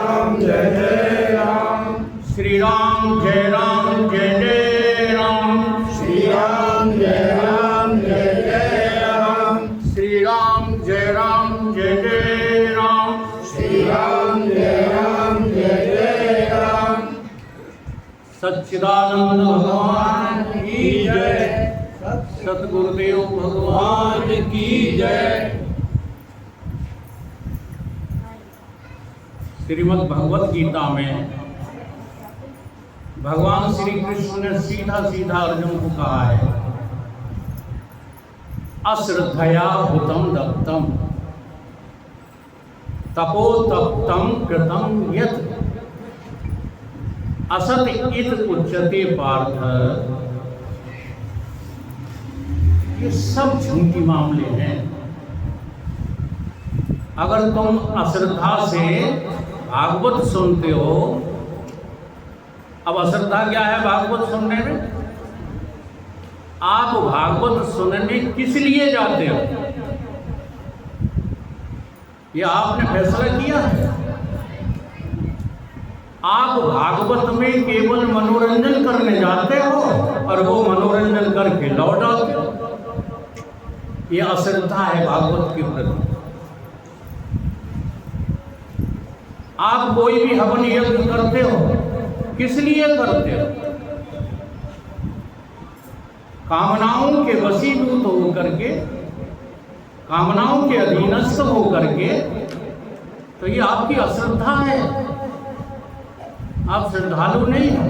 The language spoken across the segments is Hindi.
राम जय जय राम। श्री राम जय जय राम। श्री राम जय जय राम। श्री राम जय जय राम। श्री राम जय जय राम। सच्चिदानंद भगवान की जय। सतगुरुदेव भगवान की जय। श्रीमद् भगवत गीता में भगवान श्री कृष्ण ने सीधा सीधा अर्जुन को कहा है, अश्रद्धया हुतम दत्तम तपो तप्तम कृतम यत् असत इत उच्यते पार्थ। ये सब झूठी मामले हैं। अगर तुम अश्रद्धा से भागवत सुनते हो, अब अश्रद्धा क्या है भागवत सुनने में? आप भागवत सुनने किस लिए जाते हो? ये आपने फैसला किया है। आप भागवत में केवल मनोरंजन करने जाते हो और वो मनोरंजन करके लौट आते हो। ये अश्रद्धा है भागवत के प्रति। आप कोई भी हवन यज्ञ करते हो, किस लिए करते हो? कामनाओं के वशीभूत होकर के, कामनाओं के अधीनस्थ होकर के, तो ये आपकी अश्रद्धा है। आप श्रद्धालु नहीं हो।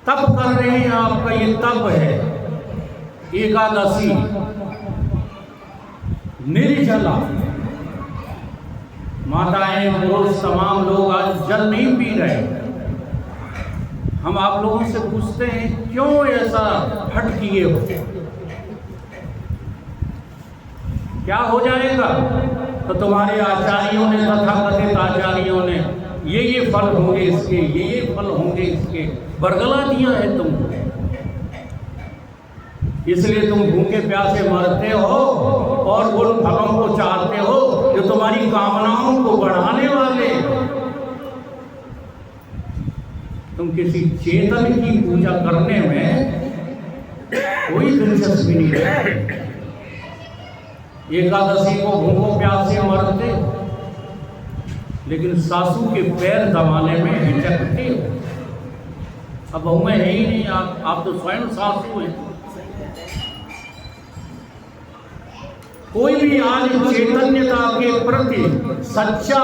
तप कर रहे हैं, आपका ये तप है। एकादशी निर्जला, माताएं पुरुष तमाम लोग आज जल नहीं पी रहे। हम आप लोगों से पूछते हैं क्यों ऐसा हट किए हो? क्या हो जाएगा? तो तुम्हारे आचार्यों ने, तथाकथित आचार्यों ने ये फल होंगे इसके, ये फल होंगे इसके, बरगला दिया है तुमको। इसलिए तुम भूखे प्यासे मरते हो और उन फलों को चाहते हो जो तुम्हारी कामनाओं को बढ़ाने वाले। तुम किसी चेतन की पूजा करने में कोई दिलचस्पी नहीं रखते। एकादशी को भूखों प्यासे मरते, लेकिन सासू के पैर दबाने में हिचकते हो। अब बहुएं है ही नहीं, आप तो स्वयं सासू हैं। कोई भी आज चैतन्यता के प्रति सच्चा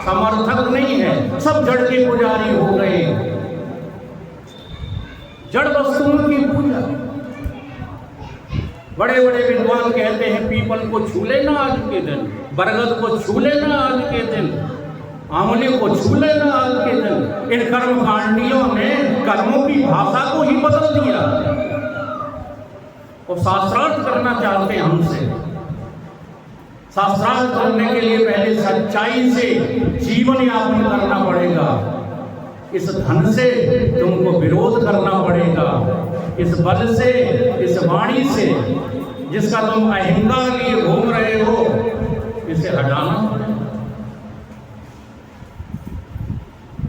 समर्थक नहीं है। सब जड़ के पुजारी हो गए, जड़ वस्तुओं की पूजा। बड़े बड़े विद्वान कहते हैं पीपल को छू लेना आज के दिन, बरगद को छू लेना आज के दिन, आंवले को छू लेना आज के दिन। इन कर्म कांडियों ने कर्मों की भाषा को ही बदल दिया और शास्त्रार्थ करना चाहते हैं हमसे। शास्त्रार्थ करने के लिए पहले सच्चाई से जीवन यापन करना पड़ेगा। इस धन से तुमको विरोध करना पड़ेगा। इस बल से, इस वाणी से, जिसका तुम अहंकार लिए घूम रहे हो, इसे हटाना पड़ेगा।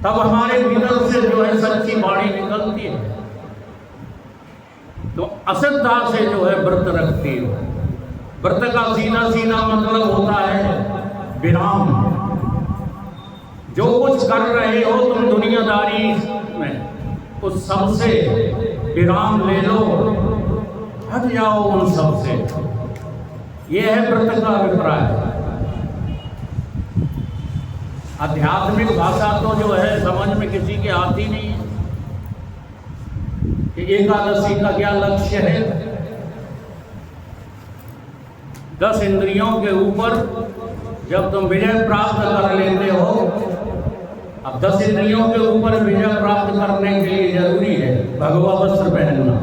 तब हमारे भीतर से जो है सच्ची वाणी निकलती है। तो अश्रद्धा से जो है व्रत रखती हो। व्रत का सीधा सीधा मतलब होता है विराम। जो कुछ कर रहे हो तुम दुनियादारी में, उस सब से विराम ले लो, हट जाओ उन सब से। यह है व्रत का अभिप्राय। आध्यात्मिक भाषा तो जो है समझ में किसी के आती नहीं है कि एकादशी का क्या लक्ष्य है। 10 इंद्रियों के ऊपर जब तुम विजय प्राप्त कर लेते हो, अब 10 इंद्रियों के ऊपर विजय प्राप्त करने के लिए जरूरी है भगवा वस्त्र पहनना,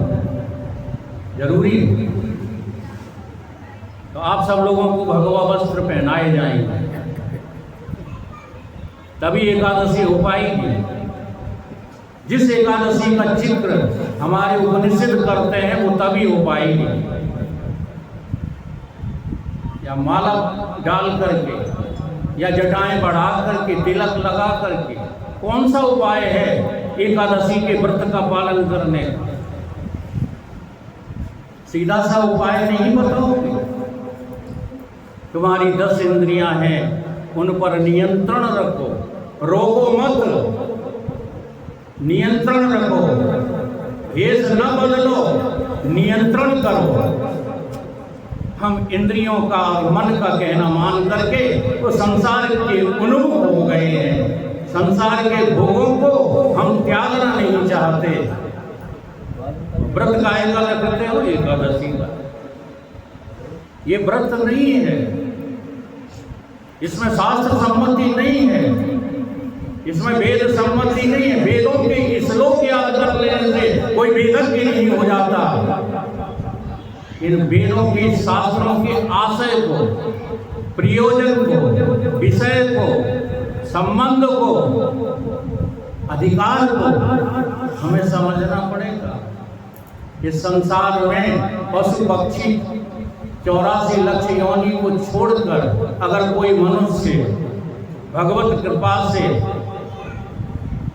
जरूरी है। तो आप सब लोगों को भगवा वस्त्र पहनाए जाएंगे, तभी एकादशी हो पाएगी। जिस एकादशी का जिक्र हमारे उपनिषद करते हैं वो तभी हो पाएगी। या माला डाल करके या जटाएं बढ़ा करके तिलक लगा करके कौन सा उपाय है एकादशी के व्रत का पालन करने का? सीधा सा उपाय नहीं बताओगे। तुम्हारी 10 इंद्रियां हैं, उन पर नियंत्रण रखो, रोको मत, नियंत्रण रखो, भेष न बदलो, नियंत्रण करो। हम इंद्रियों का और मन का कहना मान करके वो संसार के उन्मुख हो गए हैं। संसार के भोगों को हम त्यागना नहीं चाहते। व्रत काय का रखते हो? एकादशी का। ये व्रत नहीं है, इसमें शास्त्र सम्मति नहीं है, इसमें वेद सम्मति नहीं है। वेदों के श्लोक याद कर लेने से कोई वेदज्ञ नहीं हो जाता। इन वेदों के शास्त्रों के आशय को, प्रयोजन को, विषय को, संबंध को, अधिकार को हमें समझना पड़ेगा। इस संसार में पशु पक्षी 84 लाख योनि को छोड़कर अगर कोई मनुष्य भगवत कृपा से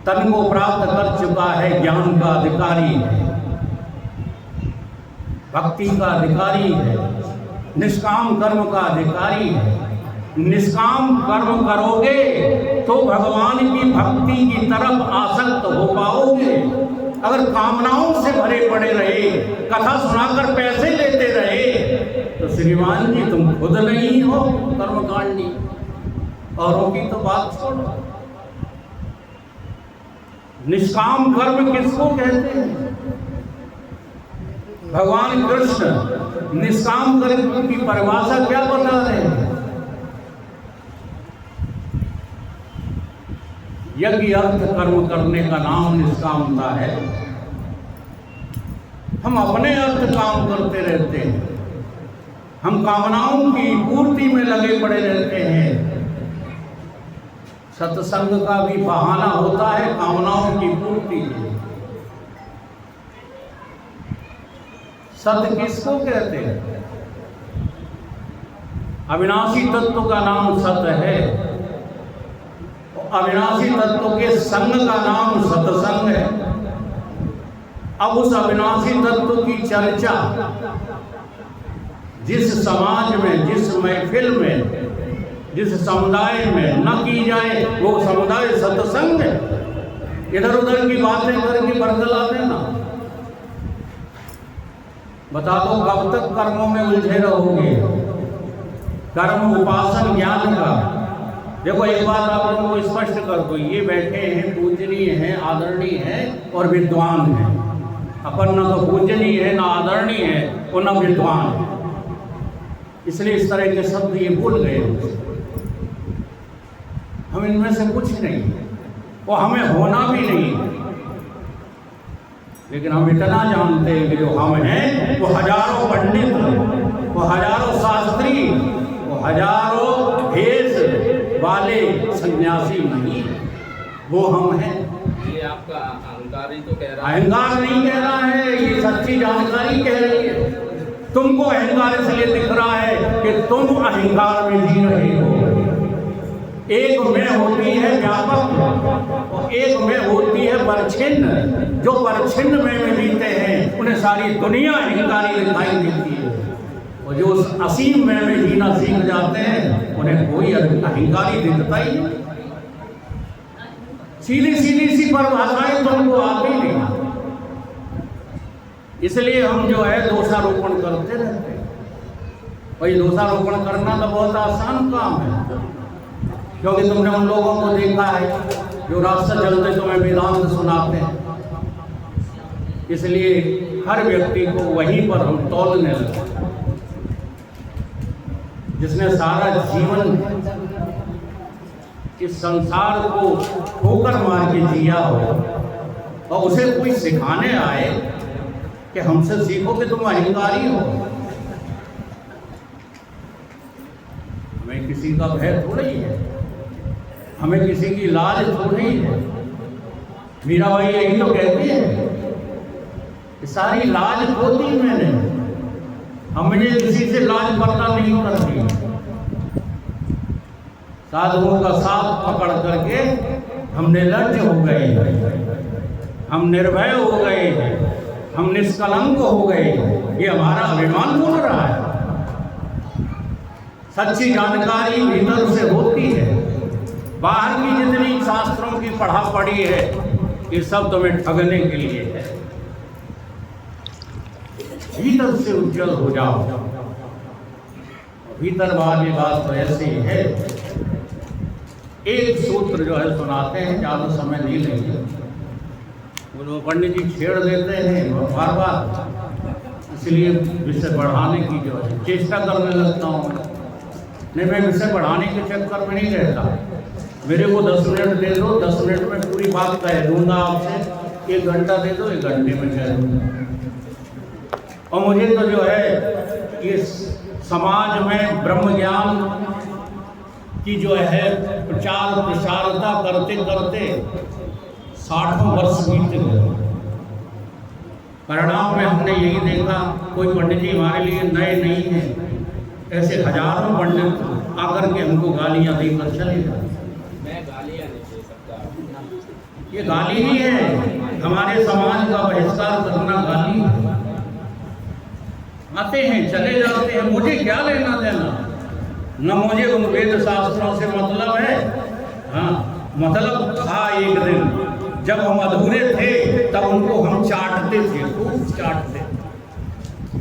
तन को प्राप्त कर चुका है, ज्ञान का अधिकारी है, भक्ति का अधिकारी है, निष्काम कर्म का अधिकारी है। निष्काम कर्म करोगे तो भगवान की भक्ति की तरफ आसक्त हो पाओगे। अगर कामनाओं से भरे पड़े रहे, कथा सुनाकर पैसे लेते रहे, तो श्रीमान जी तुम खुद नहीं हो कर्मकांडी, औरों की तो बात छोड़ो। निष्काम कर्म किसको कहते हैं? भगवान कृष्ण निष्काम कर्म की परिभाषा क्या बता रहे हैं? यज्ञ अर्थ कर्म करने का नाम निष्कामता है। हम अपने अर्थ काम करते रहते हैं, हम कामनाओं की पूर्ति में लगे पड़े रहते हैं। सत्संग का भी बहाना होता है कामनाओं की पूर्ति में। सत्य किसको कहते हैं? अविनाशी तत्व का नाम सत्य है। अविनाशी तत्व के संग का नाम सत्संग है। अब उस अविनाशी तत्व की चर्चा जिस समाज में, जिस महफिल में, जिस समुदाय में न की जाए वो समुदाय सत्संग है। इधर उधर की बातें करके बरगला देना। बता दो कब तक कर्मों में उलझे रहोगे? कर्म उपासन ज्ञान का। देखो एक बात आप लोगों को स्पष्ट कर दो, ये बैठे हैं पूजनीय हैं, आदरणीय हैं और विद्वान हैं। अपन न तो पूजनीय है, न आदरणीय है और न विद्वान है। इसलिए इस तरह के शब्द ये भूल गए। हम इनमें से कुछ नहीं, वो हमें होना भी नहीं। लेकिन हम इतना जानते हैं कि जो हम हैं वो हजारों पंडित, वो हजारों शास्त्री, वो हजारों भेष वाले सन्यासी नहीं, वो हम हैं। ये आपका अहंकार ही तो कह रहा है। अहंकार नहीं कह रहा है, ये सच्ची जानकारी कह रही है। तुमको अहंकार इसलिए दिख रहा है कि तुम अहंकार में जी रहे हो। एक में होती है व्यापक और एक में होती है परछिन्न। जो परछिन्न में जीते हैं उन्हें सारी दुनिया अहंकारी दिखाई देती है, और जो उस असीम में जीना सीख जाते हैं उन्हें कोई अहंकारी दिखता ही नहीं। सीधी सीधी सी परिभाषाएं तुमको आती नहीं, इसलिए हम जो है दोषारोपण करते रहते हैं। और ये दोषारोपण करना तो बहुत आसान काम है, क्योंकि तुमने उन लोगों को देखा है जो रास्ता चलते तुम्हें वेदांत सुनाते हैं। इसलिए हर व्यक्ति को वहीं पर हम तौलने लगे। जिसने सारा जीवन इस संसार को ठोकर मार के जिया हो और उसे कोई सिखाने आए कि हमसे सीखो कि तुम अहंकारी हो, हमें किसी का भय थोड़ा ही है, हमें किसी की लाज थोड़ी है। मीराबाई यही तो कहती है कि सारी लाज खोती मैंने, हम मुझे किसी से लाज पर्दा नहीं करती। साधुओं का साथ पकड़ करके हम निर्लज्ज हो गए, हम निर्भय हो गए, हम निष्कलंक हो गए। ये हमारा अभिमान बोल रहा है। सच्ची जानकारी भीतर से होती है। बाहर की जितनी शास्त्रों की पढ़ा पढ़ी है ये सब तुम्हें ठगने के लिए है। भीतर से उज्जवल हो जाओ। भीतर वाली बात तो ऐसी है। एक सूत्र जो है सुनाते हैं, ज़्यादा समय नहीं लेंगे। वो पंडित जी छेड़ देते हैं बार बार, इसलिए विषय बढ़ाने की जो है चेष्टा करने लगता हूँ। नहीं, मैं विषय बढ़ाने के चक्कर में नहीं रहता। मेरे को 10 मिनट दे दो, 10 मिनट में पूरी बात कह दूंगा आपसे। 1 घंटा दे दो, 1 घंटे में कह दूंगा। और मुझे तो जो है इस समाज में ब्रह्म ज्ञान की जो है प्रचार प्रसारता करते करते 60 वर्ष बीत गए। परिणाम में हमने यही देखा, कोई पंडित जी हमारे लिए नए नहीं हैं। ऐसे हजारों पंडित आकर के हमको गालियां देकर चले जाते। मैं गालियां नहीं दे सकता। ये गाली ही है। हमारे समाज का बहिष्कार करना गाली है। आते हैं चले जाते हैं, मुझे क्या लेना देना। न मुझे उन वेद शास्त्रों से मतलब है। हाँ, मतलब था एक दिन जब हम अधूरे थे तब उनको हम चाटते थे, खूब चाटते।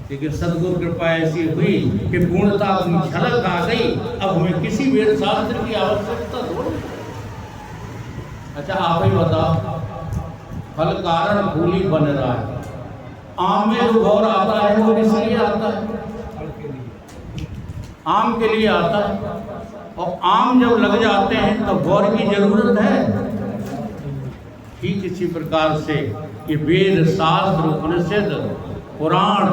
लेकिन सद्गुरु कृपा ऐसी हुई कि पूर्णता की झलक आ गई। अब हमें किसी वेद शास्त्र की आवश्यकता थोड़ी। अच्छा, आप ही बताओ, फल कारण फूली बन रहा है। आम में जो गौर आता है वो किस लिए आता है? आम के लिए आता है। और आम जब लग जाते हैं तो गौर की जरूरत है। ठीक इसी प्रकार से ये वेद शास्त्र उपनिषद पुराण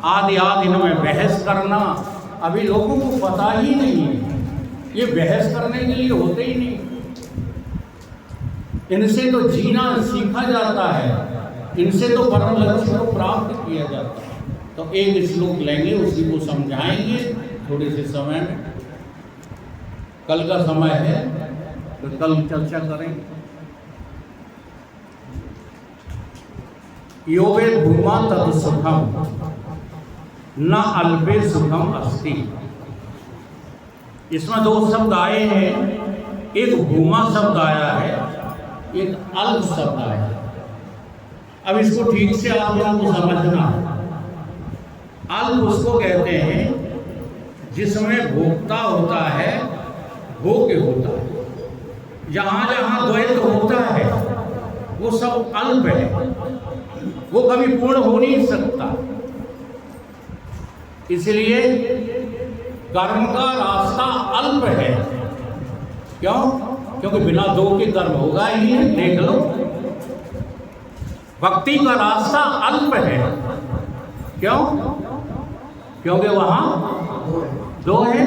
आदि आदि इनमें बहस करना अभी लोगों को पता ही नहीं है। ये बहस करने के लिए होते ही नहीं। इनसे तो जीना सीखा जाता है, इनसे तो परम लक्ष्य को प्राप्त किया जाता है। तो एक श्लोक लेंगे, उसी को समझाएंगे थोड़े से समय में। कल का समय है तो कल चर्चा करेंगे। योगे भूमा तत् सुखम न अल्पे सुखम अस्ति। इसमें 2 शब्द आए हैं। एक भूमा शब्द आया है, एक अल्प शब्द आया है। अब इसको ठीक से आप लोगों को समझना। अल्प उसको कहते हैं जिसमें भोक्ता होता है, भोग्य होता है। जहाँ जहाँ द्वैत होता है वो सब अल्प है, वो कभी पूर्ण हो नहीं सकता। इसलिए कर्म का रास्ता अल्प है। क्यों? क्योंकि बिना 2 के कर्म होगा ही नहीं। देख लो, भक्ति का रास्ता अल्प है। क्यों? क्योंकि वहां 2 है।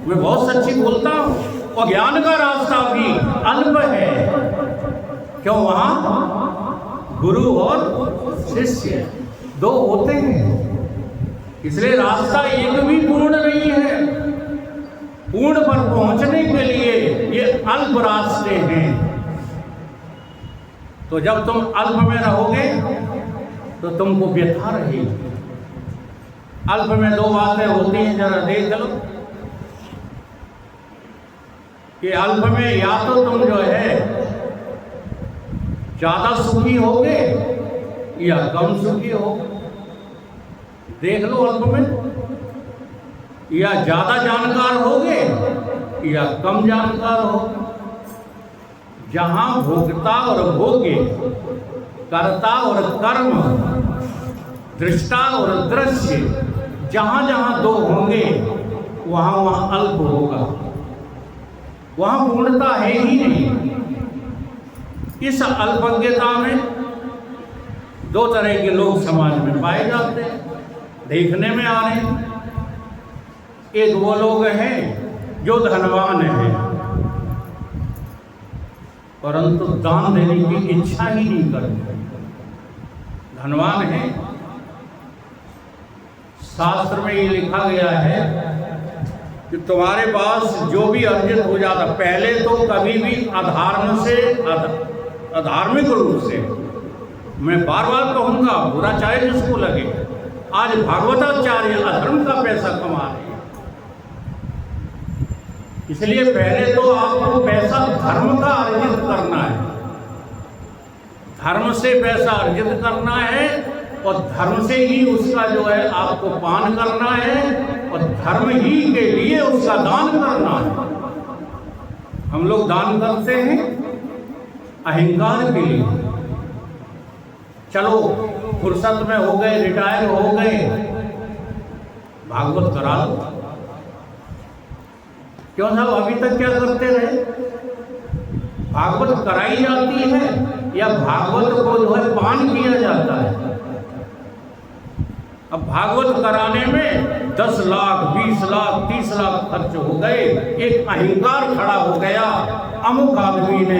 मैं बहुत सच्ची बोलता हूं। और ज्ञान का रास्ता भी अल्प है। क्यों? वहां गुरु और शिष्य 2 होते हैं। इसलिए रास्ता एक भी पूर्ण नहीं है। पूर्ण पर पहुंचने के लिए ये अल्प रास्ते हैं। तो जब तुम अल्प में रहोगे तो तुमको व्यथा रहेगी। अल्प में 2 बातें होती हैं, जरा देख लो कि अल्प में या तो तुम जो है ज्यादा सुखी होगे या कम सुखी होगे। देख लो, अल्प में या ज्यादा जानकार होगे या कम जानकार होगे। जहां भोक्ता और भोग्य, कर्ता और कर्म, दृष्टा और दृश्य, जहां जहां 2 होंगे वहां वहां अल्प होगा। वहां पूर्णता है ही नहीं। इस अल्पज्ञता में 2 तरह के लोग समाज में पाए जाते हैं, देखने में आ रहे हैं। एक वो लोग हैं जो धनवान हैं परंतु दान देने की इच्छा ही नहीं करते। धनवान हैं, शास्त्र में ये लिखा गया है कि तुम्हारे पास जो भी अर्जित हो जाता, पहले तो कभी भी अधर्म से अधार्मिक रूप से, मैं बार बार कहूंगा, बुरा चाहे जिसको लगे, आज भागवताचार्य अधर्म का पैसा कमा रहे हैं। इसलिए पहले तो आपको पैसा धर्म का अर्जित करना है, धर्म से पैसा अर्जित करना है और धर्म से ही उसका जो है आपको पान करना है और धर्म ही के लिए उसका दान करना है। हम लोग दान करते हैं अहंकार के लिए, चलो फुर्सत में हो गए, रिटायर हो गए, भागवत करा लो। क्यों साहब अभी तक क्या करते रहे? भागवत कराई जाती है या भागवत को जो है पान किया जाता है? अब भागवत कराने में 10 लाख 20 लाख 30 लाख खर्च हो गए, एक अहंकार खड़ा हो गया, अमुक आदमी ने,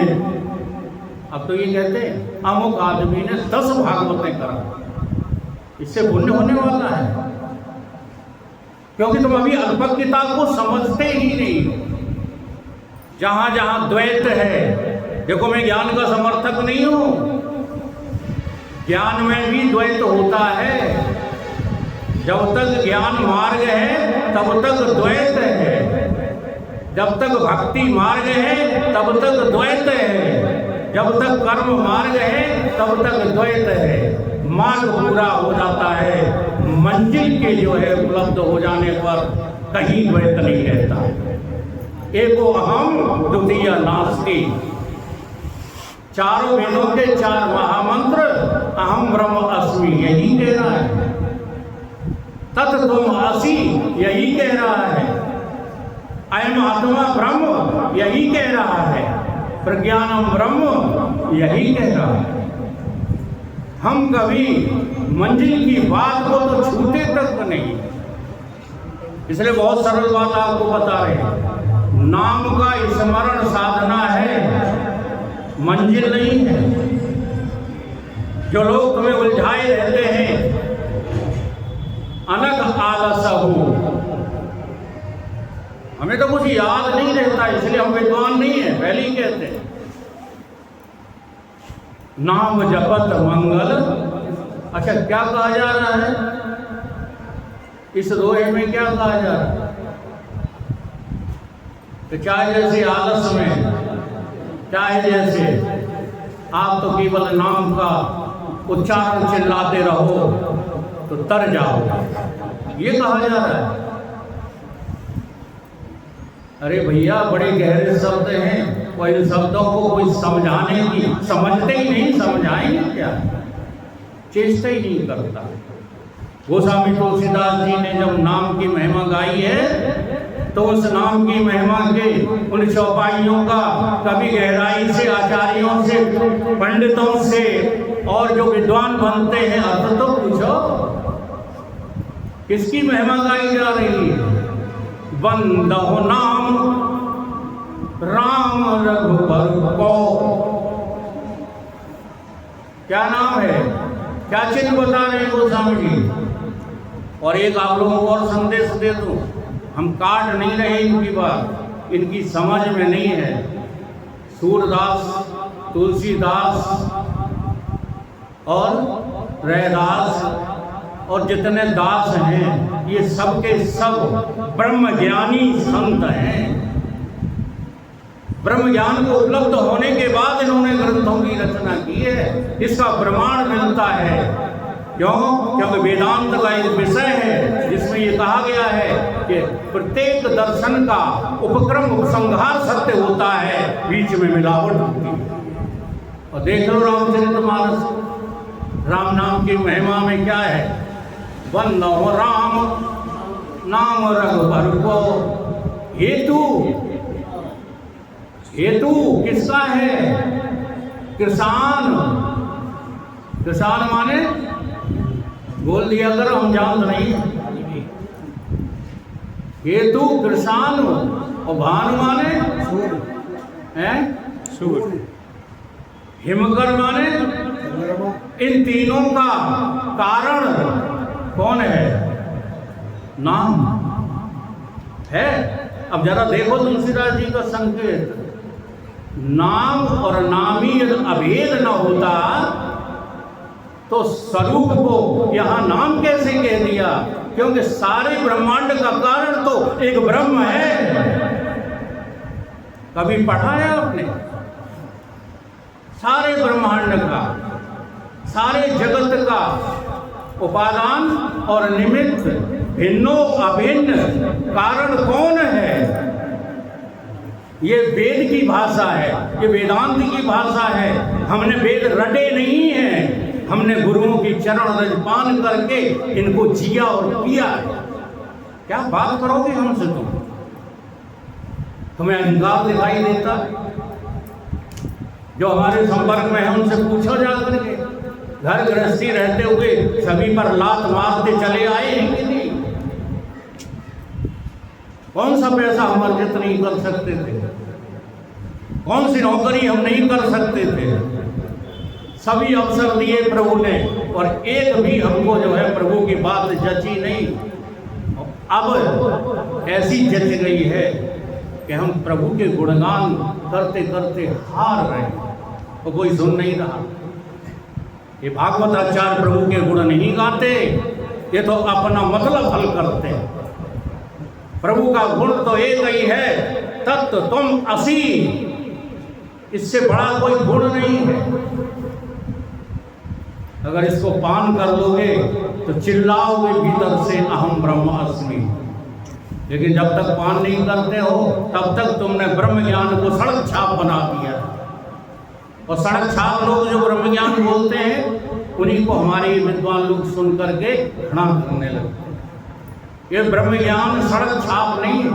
अब तो ये कहते हैं अमुक आदमी ने 10 भागवतें करा, इससे पुण्य होने वाला है। क्योंकि तुम अभी अल्पज्ञता को समझते ही नहीं। जहां जहां द्वैत है, देखो मैं ज्ञान का समर्थक नहीं हूं, ज्ञान में भी द्वैत होता है। जब तक ज्ञान मार्ग है तब तक द्वैत है, जब तक भक्ति मार्ग है तब तक द्वैत है, जब तक कर्म मार्ग है तब तक द्वैत है। मार्ग पूरा हो जाता है, मंजिल के जो है उपलब्ध हो जाने पर कहीं द्वैत नहीं रहता। एको अहम द्वितीय नास्ति, चारों वेदों के 4 महामंत्र अहम ब्रह्म अस्मि यही कह रहा है, तत् तुम असि यही कह रहा है, अयम आत्मा ब्रह्म यही कह रहा है, प्रज्ञानम ब्रह्म यही कह रहा है। हम कभी मंजिल की बात को तो छूते तक नहीं। इसलिए बहुत सरल बात आपको बता रहे हैं, नाम का स्मरण साधना है, मंजिल नहीं है। जो लोग तुम्हें उलझाए रहते हैं, अनग आलस हो, हमें तो कुछ याद नहीं रहता, इसलिए हम विद्वान नहीं है, पहले ही कहते हैं। नाम जपत मंगल, अच्छा क्या कहा जा रहा है इस दोहे में? क्या कहा जा रहा है? तो चाहे जैसे आलस में, चाहे जैसे आप तो केवल नाम का उच्चारण चिल्लाते रहो तो तर जाओ, ये कहा जा रहा है। अरे भैया बड़े गहरे शब्द हैं, और इन शब्दों को कोई समझाने की, समझते ही नहीं, समझाएंगे क्या? चेष्टा ही नहीं करता। गोस्वामी तुलसीदास जी ने जब नाम की महिमा गाई है तो उस नाम की महिमा के उन चौपाइयों का कभी गहराई से, आचार्यों से, पंडितों से और जो विद्वान बनते हैं अर्थ तो पूछो, किसकी महिमा गाई जा रही है? बंदो नाम राम रघुबर को, क्या नाम है, क्या चिन्ह बता रहे हैं गोस्वामी जी। और एक आप लोगों को और संदेश दे दूं, हम काट नहीं रहे इनकी बात, इनकी समझ में नहीं है। सूरदास, तुलसीदास और रैदास और जितने दास हैं, ये सब के सब ब्रह्मज्ञानी संत हैं। ब्रह्म ज्ञान को उपलब्ध होने के बाद इन्होंने ग्रंथों की रचना की है, इसका प्रमाण मिलता है। क्यों? क्योंकि वेदांत का एक विषय है जिसमें ये कहा गया है कि प्रत्येक दर्शन का उपक्रम उपसंहार सत्य होता है, बीच में मिलावट होती है। और देख लो रामचरितमानस, राम नाम की महिमा में क्या है? बंदो राम नाम रघुबर को, हेतु, हेतु किसका है? किसान। किसान माने बोल दिया करो, हम जानते नहीं। हेतु किसान और भानु माने हैं सूर्य, हिमकर माने, इन तीनों का कारण कौन है? नाम है। अब जरा देखो तुलसीदास जी का संकेत, नाम और नामी यदि अभेद न होता तो स्वरूप को यहाँ नाम कैसे कह दिया? क्योंकि सारे ब्रह्मांड का कारण तो एक ब्रह्म है। कभी पढ़ा है आपने? सारे ब्रह्मांड का, सारे जगत का उपादान और निमित्त भिन्नो अभिन्न कारण कौन है? ये वेद की भाषा है, ये वेदांत की भाषा है। हमने वेद रटे नहीं हैं, हमने गुरुओं की चरण रजपान करके इनको जिया और पिया है। क्या बात करोगे हमसे तुम? तुम्हें अहंकार दिखाई देता? जो हमारे संपर्क में है उनसे पूछो जा करके, घर गृहस्थी रहते हुए सभी पर लात मारते चले आए हैं कि नहीं? कौन सा पैसा हम अर्जित नहीं कर सकते थे? कौन सी नौकरी हम नहीं कर सकते थे? सभी अवसर दिए प्रभु ने, और एक भी हमको जो है प्रभु की बात जची नहीं। अब ऐसी जच गई है कि हम प्रभु के गुणगान करते करते हार रहे हैं, तो कोई सुन नहीं रहा। ये भागवताचार्य प्रभु के गुण नहीं गाते, ये तो अपना मतलब हल करते हैं। प्रभु का गुण तो एक ही है, तत्व तुम असी, इससे बड़ा कोई गुण नहीं है। अगर इसको पान कर लोगे तो चिल्लाओगे भीतर से अहम ब्रह्मास्मि, लेकिन जब तक पान नहीं करते हो तब तक तुमने ब्रह्म ज्ञान को सड़क छाप बना दिया। और सड़क छाप लोग जो ब्रह्म ज्ञान बोलते हैं उन्हीं को हमारे विद्वान लोग सुन करके घृणा करने लगते हैं। ये ब्रह्म ज्ञान सड़क छाप नहीं है।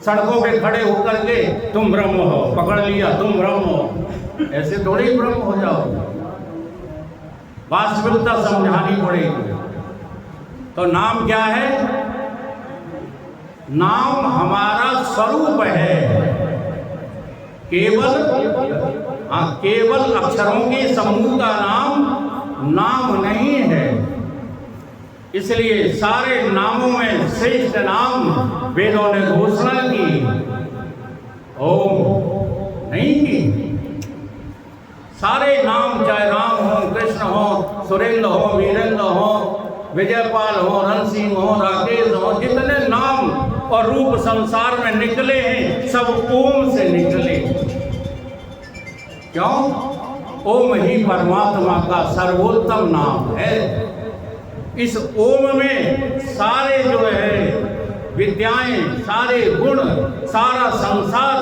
सड़कों पे खड़े होकर के तुम ब्रह्म हो, पकड़ लिया तुम ब्रह्म हो, ऐसे थोड़े ही ब्रह्म हो जाओ। वास्तविकता समझानी पड़ेगी। तो नाम क्या है? नाम हमारा स्वरूप है। केवल अक्षरों के समूह का नाम नहीं है। इसलिए सारे नामों में श्रेष्ठ नाम वेदों ने घोषणा की, ओम नहीं की। सारे नाम, चाहे राम हो, कृष्ण हो, सुरेंद्र हो, वीरेंद्र हो, विजयपाल हो, रणसिंह हो, राकेश हो, जितने नाम और रूप संसार में निकले हैं सब ओम से निकले। क्यों? ओम ही परमात्मा का सर्वोत्तम नाम है। इस ओम में सारे जो है विद्याएं, सारे गुण, सारा संसार,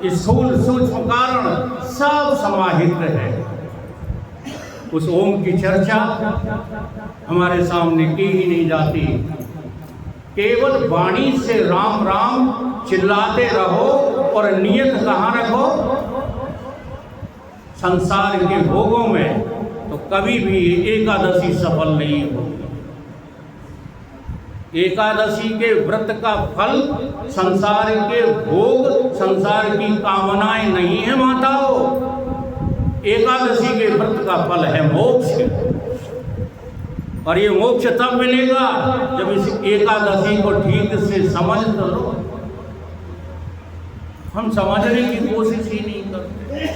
स्थूल सूक्ष्म कारण सब समाहित है। उस ओम की चर्चा हमारे सामने की ही नहीं जाती। केवल वाणी से राम राम चिल्लाते रहो और नियत कहाँ रखो? संसार के भोगों में, तो कभी भी एकादशी सफल नहीं होगी। एकादशी के व्रत का फल संसार के भोग, संसार की कामनाएं नहीं है माताओं। एकादशी के व्रत का फल है मोक्ष। और ये मोक्ष तब मिलेगा जब इस एकादशी को ठीक से समझ लो। हम समझने की कोशिश ही नहीं करते।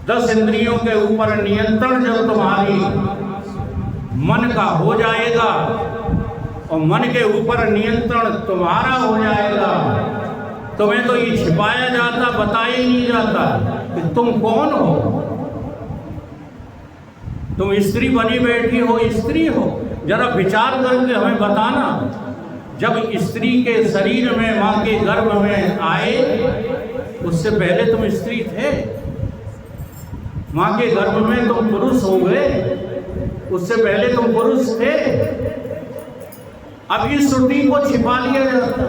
10 इंद्रियों के ऊपर नियंत्रण जब तुम्हारी मन का हो जाएगा और मन के ऊपर नियंत्रण तुम्हारा हो जाएगा, तुम्हें तो ये छिपाया जाता, बताया ही नहीं जाता कि तुम कौन हो। तुम स्त्री बनी बैठी हो, स्त्री हो। जरा विचार करके हमें बताना, जब स्त्री के शरीर में, माँ के गर्भ में आए, उससे पहले तुम स्त्री थे। माँ के गर्भ में तुम पुरुष हो गए, उससे पहले तुम पुरुष थे। अब इस श्रुति को छिपा लिया जाता।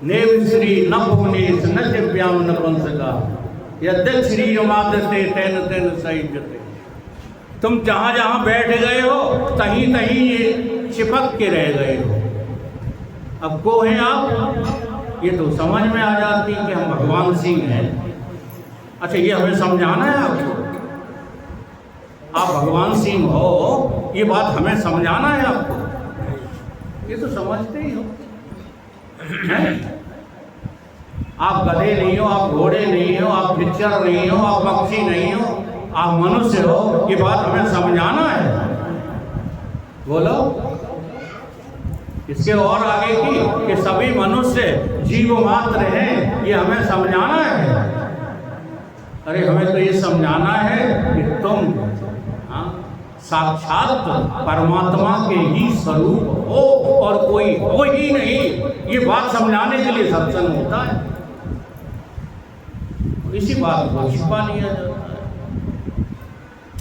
नेव श्री न भुवनेश न दिव्याम न वंशका यद्यक्ष श्री मादते तेन तेन सयुज्यते। तुम जहाँ जहाँ बैठ गए हो तहीं तहीं ये चिपक के रह गए हो। अब को हैं आप? ये तो समझ में आ जाती कि हम भगवान सिंह हैं। अच्छा, ये हमें समझाना है आपको? आप भगवान सिंह हो, ये बात हमें समझाना है आपको? ये तो समझते ही हो। हैं? आप गधे नहीं हो, आप घोड़े नहीं हो, आप पिक्चर नहीं हो, आप पक्षी नहीं हो, आप मनुष्य हो। ये बात हमें समझाना है। बोलो इसके और आगे की कि सभी मनुष्य जीव मात्र हैं, ये हमें समझाना है। अरे हमें तो ये समझाना है कि तुम साक्षात परमात्मा के ही स्वरूप हो और कोई हो ही नहीं। ये बात समझाने के लिए सत्संग होता है। इसी बात को छिपा लिया जाता है।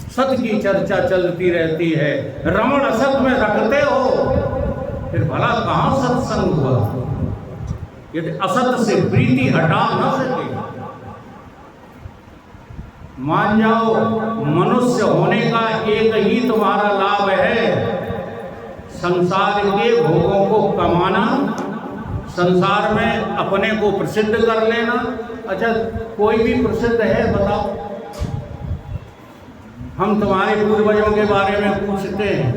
सत्य की चर्चा चलती रहती है, रमण असत में रखते हो, फिर भला कहाँ सत्संग हुआ यदि असत से प्रीति हटा न सके। मान जाओ मनुष्य होने का एक ही तुम्हारा लाभ है, संसार के भोगों को कमाना, संसार में अपने को प्रसिद्ध कर लेना। अच्छा कोई भी प्रसिद्ध है बताओ? हम तुम्हारे पूर्वजों के बारे में पूछते हैं,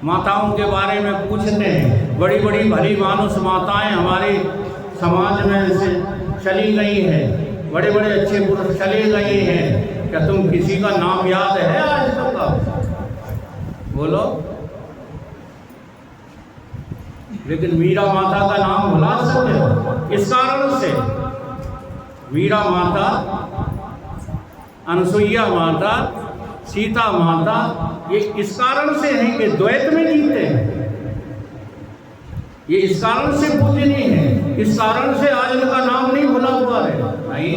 माताओं के बारे में पूछते हैं। बड़ी बड़ी भली मानुष माताएं हमारे समाज में से चली गई हैं, बड़े बड़े अच्छे पुरुष चले गए हैं। क्या तुम किसी का नाम याद है आज तक का? बोलो। लेकिन मीरा माता का नाम भुला सकते हो? इस कारण से मीरा माता, अनसुईया माता, सीता माता, ये इस कारण से हैं कि द्वैत में जीते हैं। ये इस कारण से पूजनीय है, इस कारण से आज इनका नाम नहीं भुला हुआ है। नहीं,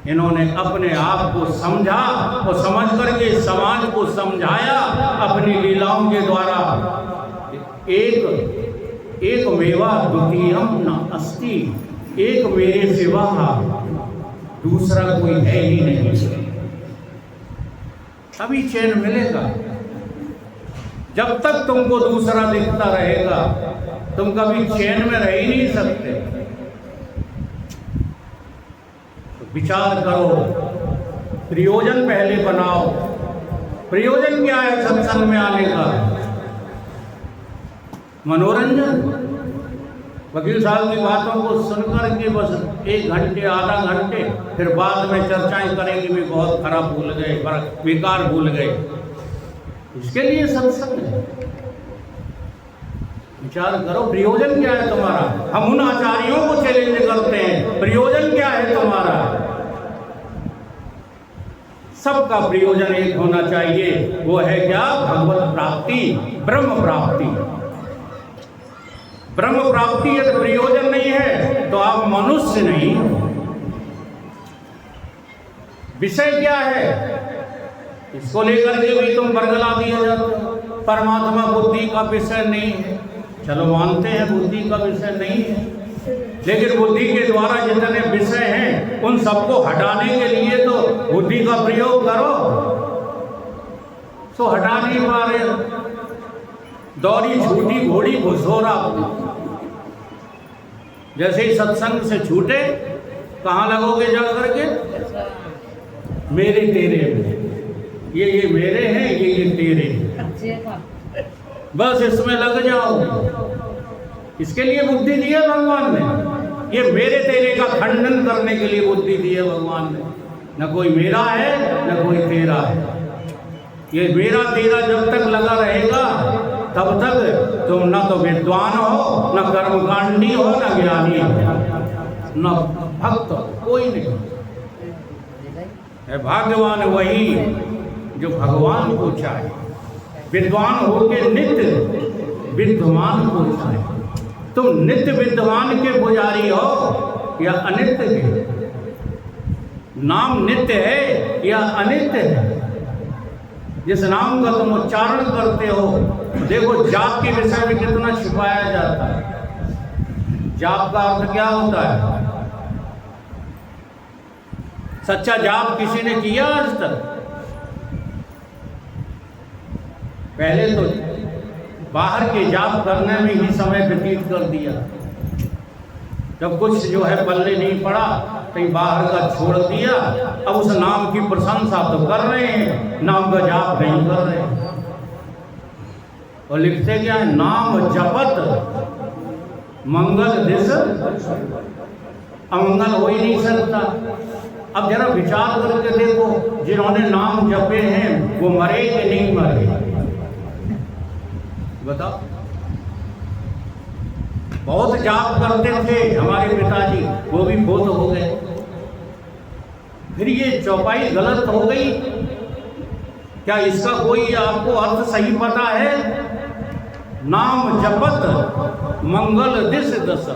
इन्होंने अपने आप को समझा और समझ करके समाज को समझाया अपनी लीलाओं के द्वारा। एक मेवा द्वितीयम न अस्ति, एक मेरे सिवा दूसरा कोई है ही नहीं। अभी चैन मिलेगा जब तक तुमको दूसरा दिखता रहेगा, तुम कभी चैन में रह ही नहीं सकते। तो विचार करो, प्रयोजन पहले बनाओ। प्रयोजन क्या है सत्संग में आने का? मनोरंजन। वकील साहब की बातों को सुनकर के बस 1 घंटे आधा घंटे, फिर बाद में चर्चाएं करेंगे भी बहुत खराब भूल गए, बेकार भूल गए। इसके लिए सत्संग है। विचार करो प्रयोजन क्या है तुम्हारा? हम उन आचार्यों को चैलेंज करते हैं, प्रयोजन क्या है तुम्हारा? सबका प्रयोजन एक होना चाहिए, वो है क्या? भगवत प्राप्ति, ब्रह्म प्राप्ति। ब्रह्म प्राप्ति यदि प्रयोजन नहीं है तो आप मनुष्य नहीं। विषय क्या है? इसको लेकर के भी तुम बरगला दिए जाते हो। परमात्मा बुद्धि का विषय नहीं है। चलो मानते हैं बुद्धि का विषय नहीं है, लेकिन बुद्धि के द्वारा जितने विषय हैं उन सबको हटाने के लिए तो बुद्धि का प्रयोग करो। तो हटा नहीं पा रहे। दौड़ी छूटी घोड़ी घुसोरा। जैसे ही सत्संग से छूटे कहाँ लगोगे जा करके? मेरे तेरे में। ये मेरे हैं, ये तेरे हैं। बस इसमें लग जाओ। इसके लिए बुद्धि दी है भगवान ने। ये मेरे तेरे का खंडन करने के लिए बुद्धि दी है भगवान ने। न कोई मेरा है न कोई तेरा है। ये मेरा तेरा जब तक लगा रहेगा तब तक तुम न तो विद्वान हो, न कर्मकांडी हो, न ज्ञानी हो, न भक्त, कोई नहीं है। भाग्यवान वही जो भगवान को चाहे, विद्वान हो के नित्य विद्वान को चाहे। तुम नित्य विद्वान के पुजारी हो या अनित्य के? नाम नित्य है या अनित्य है? जिस नाम का तुम उच्चारण करते हो, देखो जाप के विषय में कितना छिपाया जाता है। जाप का अर्थ क्या होता है? सच्चा जाप किसी ने किया आज तक? पहले तो बाहर के जाप करने में ही समय व्यतीत कर दिया। जब कुछ जो है पल्ले नहीं पड़ा कहीं बाहर का छोड़ दिया। अब उस नाम की प्रशंसा तो कर रहे हैं, नाम का जाप नहीं कर रहे हैं। और लिखते क्या है, नाम जपत मंगल दिस, अमंगल हो ही नहीं सकता। अब जरा विचार करके देखो, जिन्होंने नाम जपे हैं वो मरे कि नहीं मरे, बताओ। बहुत जाप करते थे हमारे पिताजी, वो भी बहुत हो गए। फिर ये चौपाई गलत हो गई, क्या इसका कोई आपको अर्थ सही पता है? नाम जपत मंगल दिस दस,